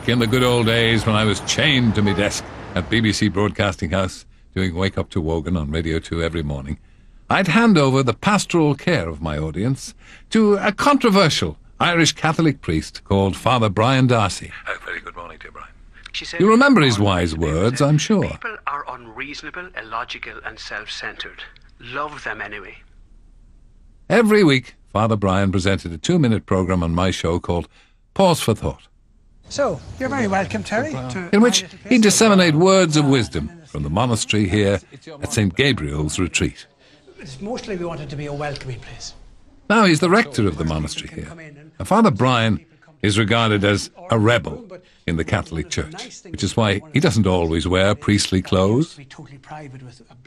back in the good old days when I was chained to my desk at BBC Broadcasting House doing Wake Up to Wogan on Radio 2 every morning, I'd hand over the pastoral care of my audience to a controversial Irish Catholic priest called Father Brian Darcy. Very good morning to you, Brian. You remember his wise words, I'm sure. People are unreasonable, illogical and self-centred. Love them anyway. Every week, Father Brian presented a 2-minute programme on my show called Pause for Thought. So, you're very welcome, Terry. In which he'd disseminate words of wisdom from the monastery here at St. Gabriel's Retreat. Mostly we want it to be a welcoming place. Now he's the rector of the monastery here. And Father Brian is regarded as a rebel in the Catholic Church, which is why he doesn't always wear priestly clothes.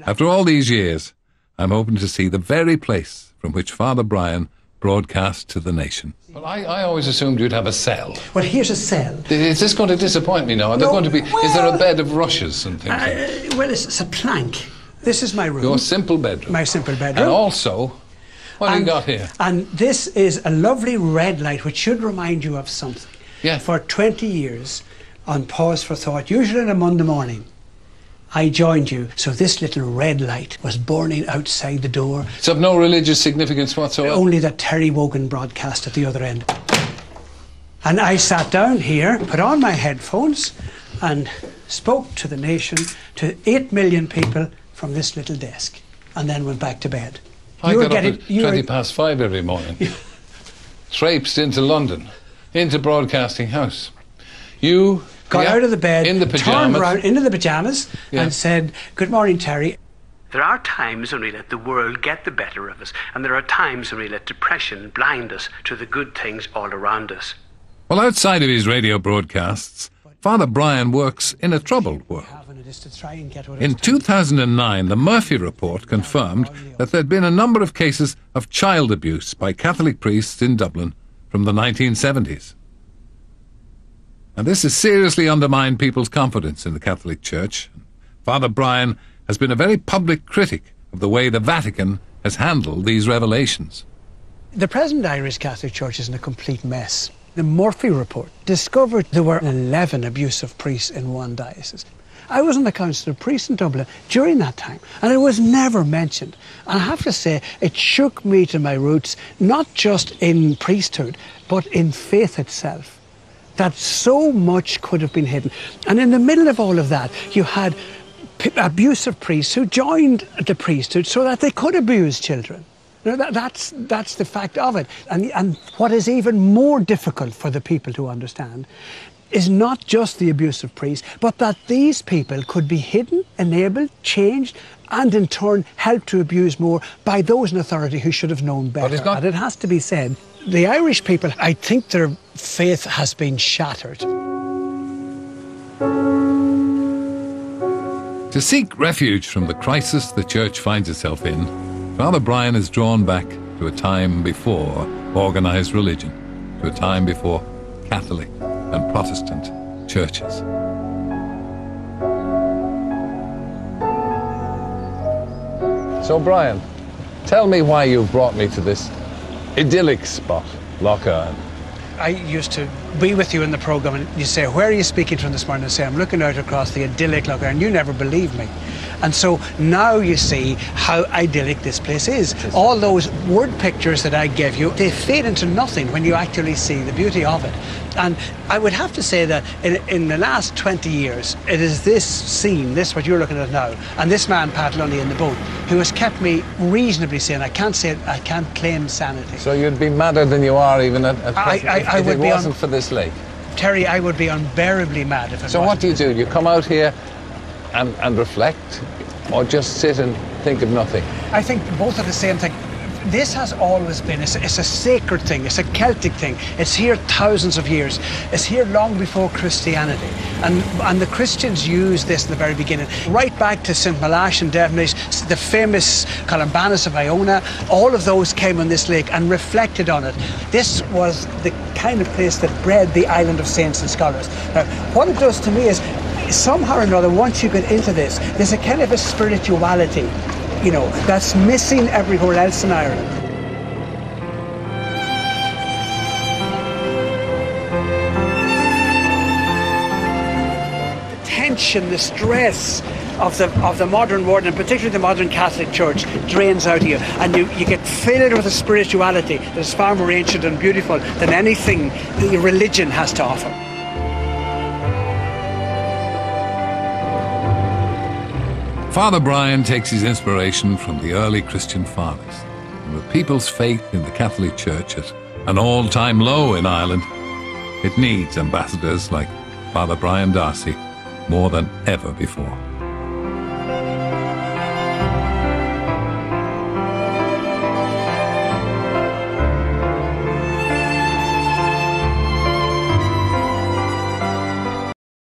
After all these years, I'm hoping to see the very place from which Father Brian broadcast to the nation. Well, I always assumed you'd have a cell. Well, here's a cell. Is this going to disappoint me now? Are there going to be? Is there a bed of rushes and things? Well, it's a plank. This is my room. Your simple bedroom. My simple bedroom. And also, what have you got here? And this is a lovely red light, which should remind you of something. Yeah. For 20 years, on Pause for Thought, usually on a Monday morning, I joined you, so this little red light was burning outside the door. It's of no religious significance whatsoever? Only that Terry Wogan broadcast at the other end. And I sat down here, put on my headphones, and spoke to the nation, to 8 million people from this little desk, and then went back to bed. I got up at 5:20 every morning, traipsed into London, into Broadcasting House. You got out of the bed, in the pyjamas, turned around into the pyjamas, and said, "Good morning, Terry." There are times when we let the world get the better of us, and there are times when we let depression blind us to the good things all around us. Well, outside of his radio broadcasts, Father Brian works in a troubled world. In 2009, the Murphy Report confirmed that there'd been a number of cases of child abuse by Catholic priests in Dublin from the 1970s. And this has seriously undermined people's confidence in the Catholic Church. Father Brian has been a very public critic of the way the Vatican has handled these revelations. The present Irish Catholic Church is in a complete mess. The Murphy Report discovered there were 11 abusive priests in one diocese. I was on the Council of Priests in Dublin during that time, and it was never mentioned. And I have to say, it shook me to my roots, not just in priesthood, but in faith itself, that so much could have been hidden. And in the middle of all of that, you had abusive priests who joined the priesthood so that they could abuse children. That's the fact of it. And what is even more difficult for the people to understand is not just the abusive priests, but that these people could be hidden, enabled, changed, and in turn helped to abuse more by those in authority who should have known better. And it has to be said, the Irish people, I think their faith has been shattered. To seek refuge from the crisis the Church finds itself in, Father Brian is drawn back to a time before organised religion, to a time before Catholic and Protestant churches. So, Brian, tell me why you've brought me to this idyllic spot, Lough. I used to be with you in the programme and you say, "Where are you speaking from this morning?" I say, "I'm looking out across the idyllic Lough," and you never believe me. And so now you see how idyllic this place is. All those word pictures that I gave you, they fade into nothing when you actually see the beauty of it. And I would have to say that in the last 20 years, it is this scene, this what you're looking at now, and this man, Pat Lunny, in the boat, who has kept me reasonably sane. I can't claim sanity. So you'd be madder than you are even at if it wasn't for this lake? Terry, I would be unbearably mad if it wasn't. So what do? You come out here and reflect, or just sit and think of nothing? I think both are the same thing. This has always been, it's a sacred thing, it's a Celtic thing. It's here thousands of years. It's here long before Christianity. And the Christians used this in the very beginning. Right back to St. Malash and Devenish, the famous Columbanus of Iona, all of those came on this lake and reflected on it. This was the kind of place that bred the island of saints and scholars. Now, what it does to me is, somehow or another, once you get into this, there's a kind of a spirituality, you know, that's missing everywhere else in Ireland. tension, the stress of the modern world, and particularly the modern Catholic Church, drains out of you, and you get filled with a spirituality that is far more ancient and beautiful than anything the religion has to offer. Father Brian takes his inspiration from the early Christian fathers, and with people's faith in the Catholic Church at an all-time low in Ireland, it needs ambassadors like Father Brian Darcy more than ever before.